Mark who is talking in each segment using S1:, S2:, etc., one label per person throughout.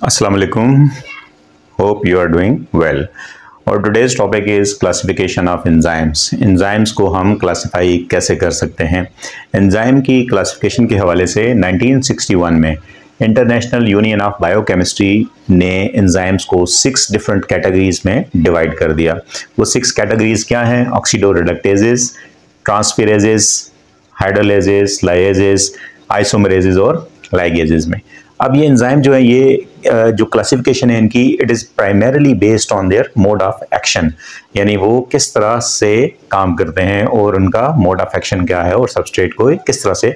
S1: Assalamu alaikum. Hope you are doing well. और today's topic is classification of enzymes. Enzymes को हम classify कैसे कर सकते हैं? एंजाइम की classification के हवाले से 1961 में इंटरनेशनल यूनियन ऑफ बायोकेमिस्ट्री ने एंजाइम्स को 6 डिफरेंट कैटेगरीज में डिवाइड कर दिया। वो 6 कैटेगरीज क्या हैं? ऑक्सीडोरेडक्टेजेस, ट्रांसफेरेजेस, हाइड्रोलेजेस, लाइएजेस, आइसोमरेजेस और लाइगेजेस में। अब ये एंजाइम जो है, ये जो क्लासिफिकेशन है इनकी, it is primarily based on their mode of action, यानी वो किस तरह से काम करते हैं और उनका मोड ऑफ एक्शन क्या है और सबस्ट्रेट को किस तरह से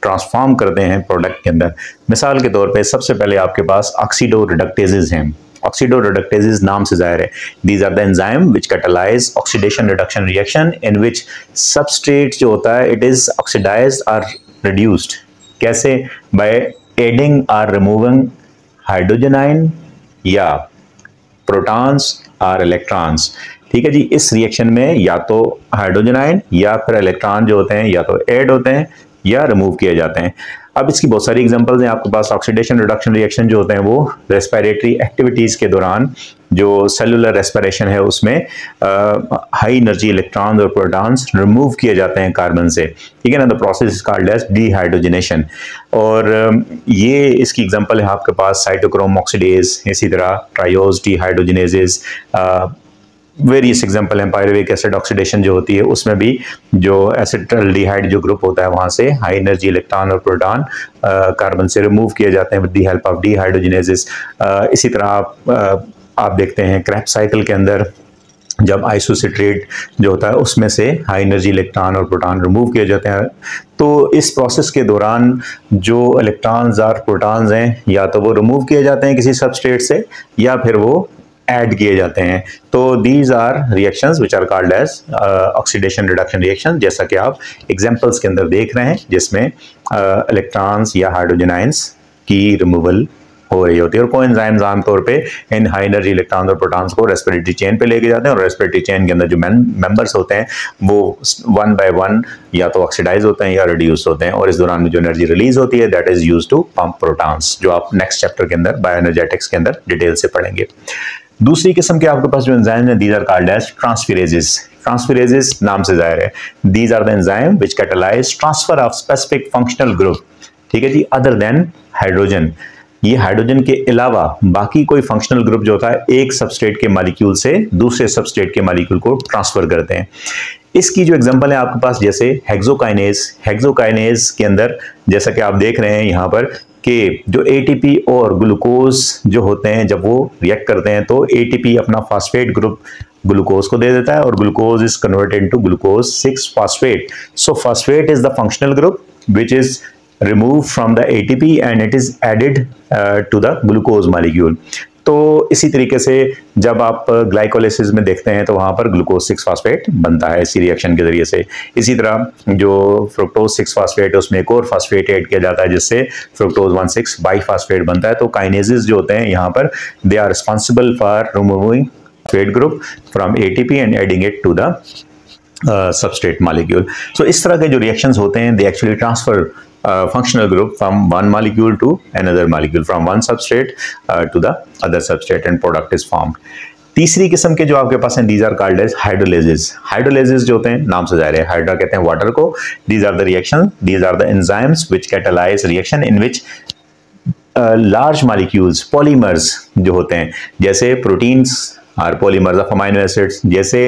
S1: ट्रांसफॉर्म करते हैं प्रोडक्ट के अंदर। मिसाल के तौर पे सबसे पहले आपके पास ऑक्सीडोरेडक्टेजेस हैं। ऑक्सीडोरेडक्टेजेस नाम से जाहिर है, these are the enzyme which catalyse oxidation reduction reaction in which substrate जो होता है इट इज ऑक्सीडाइज्ड और रिड्यूस्ड। कैसे? बाय एडिंग और रिमूविंग हाइड्रोजन आयन या प्रोटॉन्स और इलेक्ट्रॉन्स। ठीक है जी, इस रिएक्शन में या तो हाइड्रोजन आयन या फिर इलेक्ट्रॉन जो होते हैं या तो ऐड होते हैं या रिमूव किए जाते हैं। अब इसकी बहुत सारी एग्जांपल्स हैं आपके पास। ऑक्सीडेशन रिडक्शन रिएक्शन जो होते हैं वो रेस्पिरेटरी एक्टिविटीज के दौरान जो सेलुलर रेस्पिरेशन है उसमें हाई एनर्जी इलेक्ट्रॉन्स और प्रोटॉन्स रिमूव किए जाते हैं कार्बन से। ठीक है ना, the process is called as dehydrogenation. और ये इसकी एग्जांपल है आपके पास साइटोक्रोम ऑक्सीडेज, इसी तरह ट्रायोज डिहाइड्रोजनेजेस, वेरियस एग्जांपल हैं। पायरुविक एसिड ऑक्सीडेशन जो होती है उसमें भी जो एसिटाल्डिहाइड जो ग्रुप होता है वहां से हाई एनर्जी इलेक्ट्रॉन और प्रोटॉन कार्बन से रिमूव किए जाते हैं विद द हेल्प ऑफ डिहाइड्रोजनेसिस। इसी तरह आप देखते हैं क्रैब्स साइकिल के अंदर जब आइसोसिट्रेट जो होता है उसमें से हाई एनर्जी इलेक्ट्रॉन और प्रोटॉन रिमूव किए जाते हैं। तो इस प्रोसेस के दौरान जो इलेक्ट्रॉन्स और प्रोटॉन्स हैं या तो वो रिमूव किए जाते हैं किसी सबस्ट्रेट से या फिर वो ऐड किए जाते हैं। तो these are reactions which are called as oxidation reduction reaction, जैसा कि आप एग्जांपल्स के अंदर देख रहे हैं, जिसमें इलेक्ट्रॉन्स या हाइड्रोजन आयंस की रिमूवल हो रही होती है। और कोएंजाइम्स आमतौर पे इन हाई एनर्जी इलेक्ट्रॉन्स और प्रोटॉन्स को रेस्पिरेटरी चेन पे लेके जाते हैं और रेस्पिरेटरी चेन के अंदर जो मेंबर्स होते हैं वो 1 by 1 या तो ऑक्सीडाइज होते हैं या रिड्यूस होते हैं, और इस दौरान में जो एनर्जी रिलीज होती है that is used to pump protons, जो आप नेक्स्ट चैप्टर के अंदर बायोएनर्जेटिक्स के अंदर डिटेल से पढ़ेंगे। दूसरी किस्म के आपके पास जो एंजाइम है, these are called as transferases. Transferases नाम से जाहिर है, these are the enzyme which catalyse transfer of specific functional group, ठीक है जी, अदर देन हाइड्रोजन। ये हाइड्रोजन के अलावा बाकी कोई फंक्शनल ग्रुप जो होता है एक सबस्ट्रेट के मॉलिक्यूल से दूसरे सबस्ट्रेट के मॉलिक्यूल को ट्रांसफर करते हैं। इसकी जो एग्जांपल है आपके पास, जैसे हेक्सोकाइनेज। हेक्सोकाइनेज के अंदर जैसा कि आप देख रहे हैं यहाँ पर कि जो एटीपी और ग्लूकोज जो होते हैं जब वो रिएक्ट करते हैं तो एटीपी अपना फास्फेट ग्रुप ग्लूकोज को दे देता है और glucose is converted into glucose 6 phosphate. So phosphate is the functional group which is removed from the ATP and it is added to the glucose molecule। तो इसी तरीके से जब आप ग्लाइकोलाइसिस में देखते हैं तो वहां पर ग्लूकोज 6 फास्फेट बनता है इसी रिएक्शन के जरिए से। इसी तरह जो फ्रुक्टोज 6 फास्फेट है उसमें एक और फास्फेट ऐड किया जाता है जिससे फ्रुक्टोज 1,6 बाई फास्फेट बनता है। तो काइनेजेस जो होते हैं यहाँ पर they are responsible for removing phosphate group from ATP and adding it to the substrate molecule। So इस तरह के जो रिएक्शंस होते हैं they actually transfer functional group from one molecule to another molecule, from one substrate to the other substrate and product is formed। तीसरी किस्म के जो आपके पास हैं these are called as hydrolases। hydrolases जो होते हैं नाम से जाहिर है, हाइड्रा कहते हैं वाटर को। these are the reaction, these are the enzymes which catalyze reaction in which large molecules, polymers जो होते हैं, जैसे proteins are polymers of amino acids, जैसे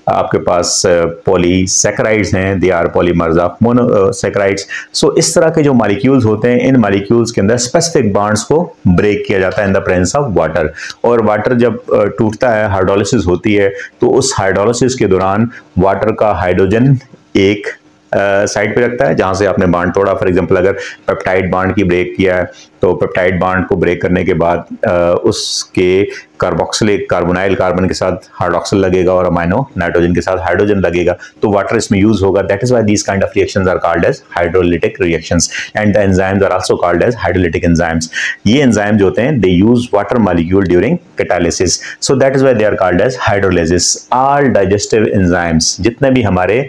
S1: आपके पास पॉलीसैकेराइड्स हैं, they are polymers of monosaccharides. So इस तरह के जो मॉलिक्यूल्स होते हैं इन मॉलिक्यूल्स के अंदर स्पेसिफिक बॉन्ड्स को ब्रेक किया जाता है in the presence of water. और वाटर जब टूटता है, हाइड्रोलिसिस होती है, तो उस हाइड्रोलिसिस के दौरान वाटर का हाइड्रोजन एक साइड पे रखता है जहां से आपने बांड तोड़ा। फॉर एग्जांपल अगर पेप्टाइड बांड की ब्रेक किया है तो पेप्टाइड बांड को ब्रेक करने के बाद उसके कार्बोक्सिलिक कार्बोनाइल कार्बन के साथ हाइड्रोक्सिल लगेगा और अमाइनो नाइट्रोजन के साथ हाइड्रोजन लगेगा, तो वाटर इसमें यूज होगा। That is why these kind of reactions are called as hydrolytic reactions and the enzymes are also called as hydrolytic enzymes. ये एंजाइम जो होते हैं they use water molecule during catalysis, so that is why they are called as hydrolysis. All digestive enzymes, जितने भी हमारे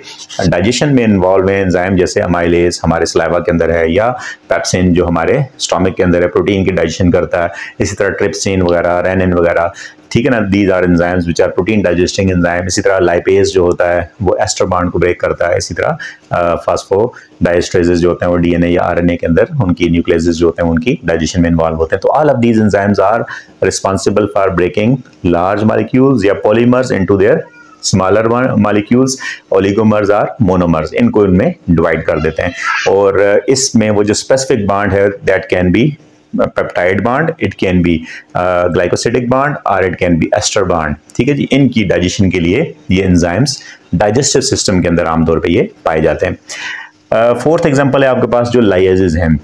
S1: digestion में involve है enzyme, जैसे अमाइलेज हमारे सलाइवा के अंदर है, या पेप्सिन जो हमारे स्टोमक के अंदर है प्रोटीन की डाइजेशन करता है, इसी तरह ट्रिप्सिन वगैरह, रेनिन वगैरह, ठीक है ना, these are enzymes which are protein digesting enzyme. इसी तरह लाइपेज जो होता है वो एस्टर बॉन्ड को ब्रेक करता है। इसी तरह फास्फोडाइएस्टरेजेस जो होते हैं वो डीएनए या आरएनए के अंदर उनकी न्यूक्लियसेस जो होते हैं उनकी डाइजेशन में इन्वॉल्व होते हैं। तो all of these enzymes are responsible for breaking large molecules या polymers into their smaller molecules, oligomers or monomers, इनको इनमें डिवाइड कर देते हैं। और इसमें वो जो स्पेसिफिक बॉन्ड है that can be peptide bond, it can be glycosidic bond और it can be ester bond, ठीक है जी। इनकी डाइजेशन के लिए ये एंजाइम्स डाइजेस्टिव सिस्टम के अंदर आमतौर पे ये पाए जाते हैं। फोर्थ एग्जांपल है आपके पास जो लाइएजेस हैं।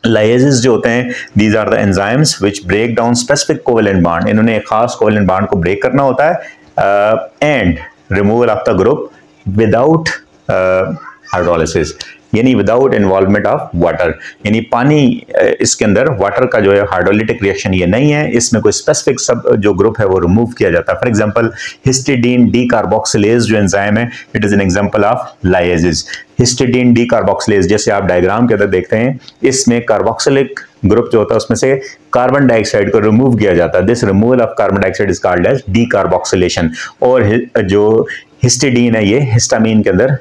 S1: लाइएजेस जो होते हैं these are the enzymes which break down specific covalent bond, इन्होंने एक खास कोवेलेंट बॉन्ड को ब्रेक करना होता है and removal of the group without hydrolysis, यानी विदाउट इन्वॉल्वमेंट ऑफ वाटर, यानी पानी इसके अंदर वाटर का जो है हाइड्रोलिटिक रिएक्शन ये नहीं है, इसमें कोई स्पेसिफिक सब जो ग्रुप है वो रिमूव किया जाता है। फॉर एग्जांपल हिस्टिडीन डीकार्बोक्सिलेज जो एंजाइम है it is an example of lyases. Histidine decarboxylase जैसे आप डायग्राम के अंदर देखते हैं, इसमें कार्बोक्सिलिक ग्रुप जो होता है उसमें से कार्बन डाइऑक्साइड को रिमूव किया जाता है। This removal of carbon dioxide is called as decarboxylation. और जो हिस्टिडीन है ये हिस्टामीन के अंदर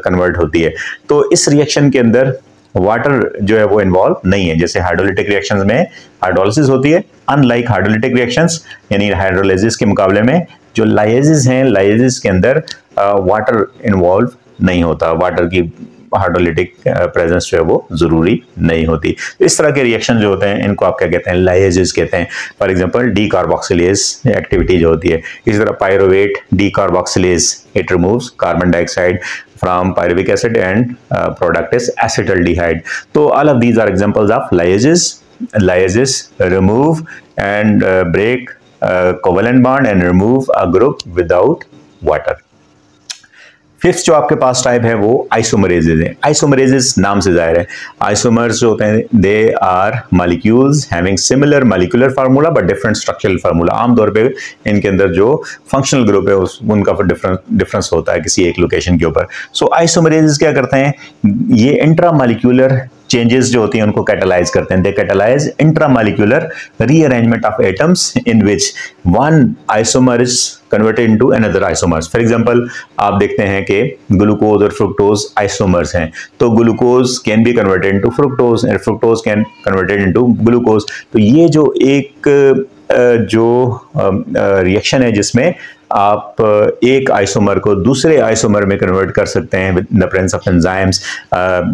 S1: कन्वर्ट होती है। तो इस रिएक्शन के अंदर वाटर जो है वो इन्वॉल्व नहीं है। जैसे हाइड्रोलिटिक रिएक्शंस में हाइड्रोलिसिस होती है, अनलाइक हाइड्रोलिटिक रिएक्शंस यानी हाइड्रोलाइसिस के मुकाबले में जो लाइएजेस हैं, लाइएजेस के अंदर वाटर इन्वॉल्व नहीं होता, वाटर की हाइड्रोलिटिक प्रेजेंस जो है वो जरूरी नहीं होती। तो इस तरह के रिएक्शन जो होते हैं इनको आप क्या कहते हैं, लाइएजेस कहते हैं। फॉर एग्जांपल डीकार्बोक्सिलेज एक्टिविटी जो होती है, इसी तरह pyruvate decarboxylase it removes carbon dioxide from pyruvic acid and product is acetaldehyde. So all of these are examples of liases. Liases remove and break covalent bond and remove a group without water. Fifth जो आपके पास type है वो आइसोमरेजेस है। आइसोमरेजेस नाम से जाहिर है, isomers जो होते हैं they are molecules having similar molecular formula but different structural formula. आमतौर पे इनके अंदर जो फंक्शनल ग्रुप है उनका डिफरेंस होता है किसी एक लोकेशन के ऊपर। सो आइसोमरेजेस क्या करते हैं, ये इंट्रा मॉलिक्यूलर चेंजेस जो होती हैं उनको कैटलाइज करते हैं। They catalyse intramolecular rearrangement of atoms in which one isomer is converted into another isomers. For example आप देखते हैं कि ग्लूकोज और फ्रुक्टोज आइसोमर्स हैं, तो glucose can be converted into fructose and fructose can converted into glucose. तो ये जो एक रिएक्शन है जिसमें आप एक आइसोमर को दूसरे आइसोमर में कन्वर्ट कर सकते हैं with the presence of enzymes.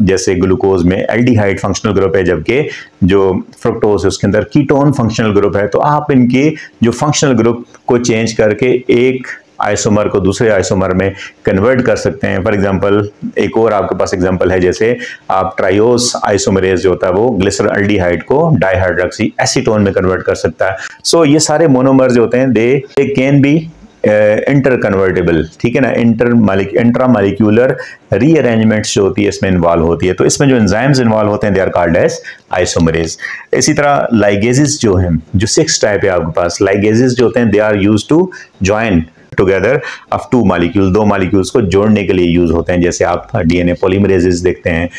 S1: जैसे ग्लूकोज में एल्डिहाइड फंक्शनल ग्रुप है, जबकि जो फ्रुक्टोज है उसके अंदर कीटोन फंक्शनल ग्रुप है। तो आप इनके जो फंक्शनल ग्रुप को चेंज करके एक आइसोमर को दूसरे आइसोमर में कन्वर्ट कर सकते हैं। फॉर एग्जांपल एक और आपके पास एग्जांपल है, जैसे आप ट्रायोस आइसोमरेज जो होता है वो ग्लिसरॉल्डिहाइड को डाइहाइड्रोक्सी एसीटोन में कन्वर्ट कर सकता है। सो ये सारे मोनोमर्स जो होते हैं they can be inter convertible, ठीक है ना, इंट्रा मॉलिक्यूलर रीअरेंजमेंट्स जो होती है इसमें इन्वॉल्व होती है। तो इसमें जो एंजाइम्स इन्वॉल्व होते हैं they are called as isomerase. इसी तरह लाइगेजेस जो हैं, जो 6 टाइप है आपके पास, लाइगेजेस जो होते हैं they are used to join together of 2 molecule, 2 molecules को जोड़ने के लिए यूज होते हैं। जैसे आप डीएनए पॉलीमरेजेस देखते हैं,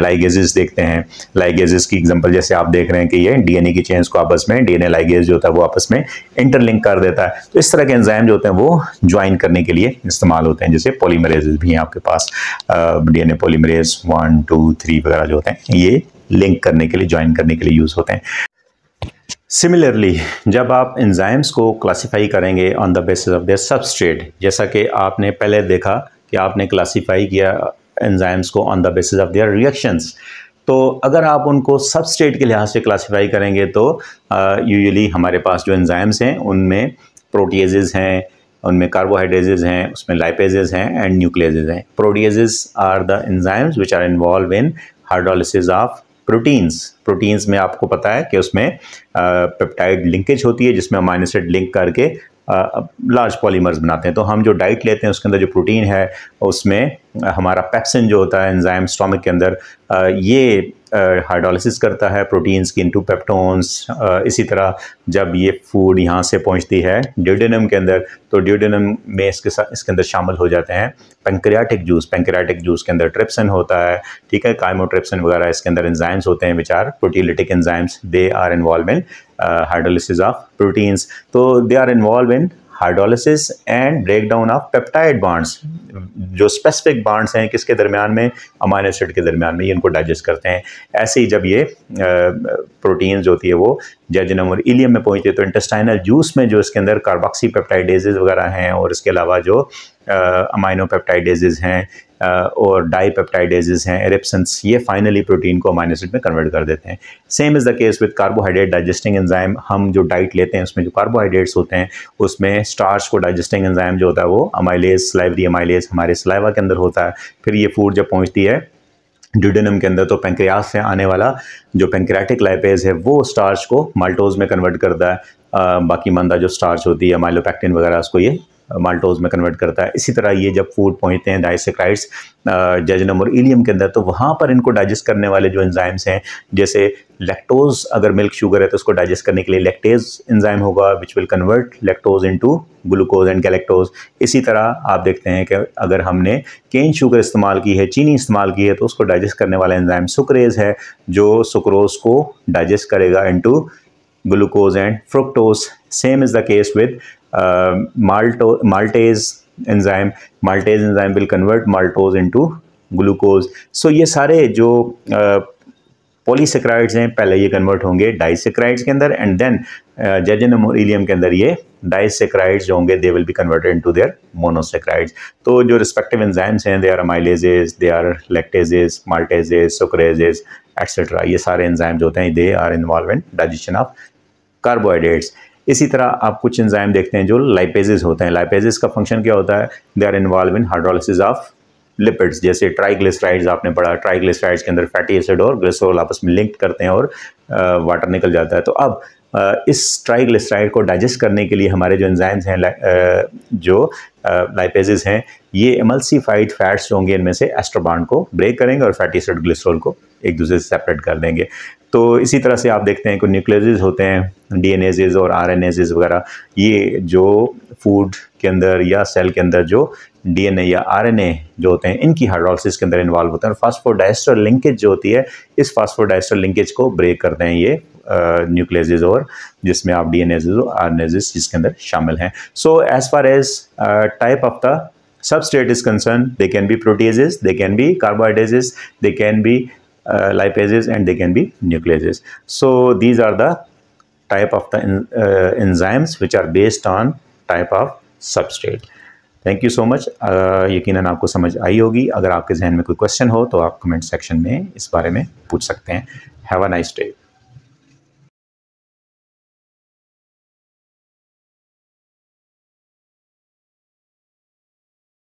S1: लाइगेजेस देखते हैं। लाइगेजेस की एग्जांपल जैसे आप देख रहे हैं कि ये डीएनए की चेन्स को आपस में डीएनए लाइगेज जो होता है वो आपस में इंटरलिंक कर देता है। तो इस तरह के एंजाइम जो होते हैं वो ज्वाइन करने के लिए इस्तेमाल होते हैं। जैसे पॉलीमरेजेस भी हैं आपके पास, डीएनए पॉलीमरेज 1, 2, 3 वगैरह जो होते हैं ये लिंक करने के लिए, ज्वाइन करने के लिए यूज होते हैं। सिमिलरली जब आप एंजाइम्स को क्लासिफाई करेंगे on the basis of their substrate, जैसा कि आपने पहले देखा कि आपने क्लासिफाई किया एंजाइम्स को on the basis of their reactions, तो अगर आप उनको सबस्ट्रेट के लिहाज से क्लासिफाई करेंगे तो यूजुअली हमारे पास जो एंजाइम्स हैं उनमें प्रोटीएजेस हैं, उनमें कार्बोहाइड्रेजेस हैं, उसमें लाइपेजेस हैं एंड न्यूक्लियसेस हैं। Proteases are the enzymes which are involve in hydrolysis of proteins में आपको पता है कि उसमें पेप्टाइड लिंकेज होती है जिसमें अमाइनो एसिड लिंक करके लार्ज पॉलीमर्स बनाते हैं। तो हम जो डाइट लेते हैं उसके अंदर जो प्रोटीन है उसमें हमारा पेप्सिन जो होता है एंजाइम स्टोमक के अंदर ये हाइड्रोलिसिस करता है प्रोटीन्स की इनटू पेप्टोन्स। इसी तरह जब ये फूड यहाँ से पहुँचती है ड्यूडेनम के अंदर तो ड्यूडेनम में इसके अंदर शामिल हो जाते हैं पैंक्रियाटिक जूस के अंदर ट्रिप्सिन होता है, ठीक है, काइमोट्रिप्सिन वगैरह इसके अंदर एंजाइम्स होते हैं which are proteolytic enzymes, they are involve in hydrolysis of proteins. तो they are involve in hydrolysis and breakdown of peptide bonds, जो स्पेसिफिक बॉन्ड्स हैं किसके दरमियान में, अमाइनो एसिड के दरमियान में, ये इनको डाइजेस्ट करते हैं। ऐसे ही जब ये प्रोटीन्स जो होती है वो जेजुनम और इलियम में पहुंचती है तो इंटेस्टाइनल जूस में जो इसके अंदर कार्बोक्सी पेप्टाइडेजेस वगैरह हैं और इसके अलावा जो अमाइनो पेप्टाइडेजेस हैं और डाई पेप्टाइडेजेस हैं एरिप्सिन्स, ये फाइनली प्रोटीन को अमाइनो एसिड में कन्वर्ट कर देते हैं। Same is the case with carbohydrate digesting enzyme. हम जो डाइट लेते हैं उसमें जो कार्बोहाइड्रेट्स होते हैं उसमें स्टार्च को डाइजेस्टिंग एंजाइम जो होता है वो अमाइलेज, सलाइवरी अमाइलेज हमारे सलाइवा के अंदर होता है। फिर ये फूड जब पहुँचती है ड्यूडेनम के अंदर तो पैंक्रियास से आने वाला जो पैंक्रियाटिक लाइपेज है वो स्टार्च को माल्टोज में कन्वर्ट करता है। बाकी मंदा जो स्टार्च होती है माइलोपेक्टिन वगैरह उसको ये माल्टोज में कन्वर्ट करता है। इसी तरह ये जब फूड पहुंचते हैं डाइसेक्राइड्स जेजुनम और इलियम के अंदर तो वहाँ पर इनको डाइजेस्ट करने वाले जो एंजाइम्स हैं जैसे लैक्टोज, अगर मिल्क शुगर है तो उसको डाइजेस्ट करने के लिए लैक्टेज एंजाइम होगा which will convert lactose into glucose and galactose. इसी तरह आप देखते हैं कि अगर हमने केन शुगर इस्तेमाल की है, चीनी इस्तेमाल की है तो उसको डाइजेस्ट करने वाला एंजाइम सुक्रेज है जो सुक्रोज को डाइजेस्ट करेगा into glucose and fructose. Same is the case with maltase enzyme will convert maltose into glucose। सो ये सारे जो पॉलीसेक्राइड्स हैं पहले ये कन्वर्ट होंगे डाइसेक्राइड्स के अंदर एंड देन जेजुनम और इलियम के अंदर ये डाइसेक्राइड्स जो होंगे they will be converted into their monosaccharides. तो जो रिस्पेक्टिव एंजाइम्स हैं they are amylases, they are lactases, maltases, sucrases etcetera, ये सारे एंजाइम्स होते हैं they are involve in digestion of carbohydrates. इसी तरह आप कुछ एंजाइम देखते हैं जो लाइपेजेस होते हैं। लाइपेजेस का फंक्शन क्या होता है, they are involve in hydrolysis of lipids. जैसे ट्राइग्लिसराइड्स आपने पढ़ा, ट्राइग्लिसराइड्स के अंदर फैटी एसिड और ग्लिसरॉल आपस में लिंक करते हैं और वाटर निकल जाता है। तो अब इस ट्राइग्लिसराइड को डाइजेस्ट करने के लिए हमारे जो एंजाइम्स हैं जो लाइपेजेस हैं ये एमल्सिफाइड फैट्स जो होंगे इनमें से एस्टर बॉन्ड को ब्रेक करेंगे और फैटी एसिड ग्लिसरॉल को एक दूसरे से सेपरेट कर देंगे। तो इसी तरह से आप देखते हैं कि न्यूक्लियोजेज होते हैं, डीएनएजेज और आरएनएजेज वगैरह, ये जो फूड के अंदर या सेल के अंदर जो डीएनए या आरएनए जो होते हैं इनकी हाइड्रोलिसिस के अंदर इन्वॉल्व होते हैं और फास्फोडाइस्टर लिंकेज जो होती है इस फास्फोडाइस्टर लिंकेज को ब्रेक करते हैं ये न्यूक्लियोजेज और जिसमें आप डीएनएजेज और आरएनएजेज इसके अंदर शामिल हैं। So as far as type of the substrate is concerned, they can be proteases, they can be carbohydrates, they can be lipases and they can be nucleases. So these are the type of the enzymes which are based on type of substrate. Thank you so much. यकीनन आपको समझ आई होगी। अगर आपके जहन में कोई question हो तो आप कमेंट सेक्शन में इस बारे में पूछ सकते हैं। Have a nice day.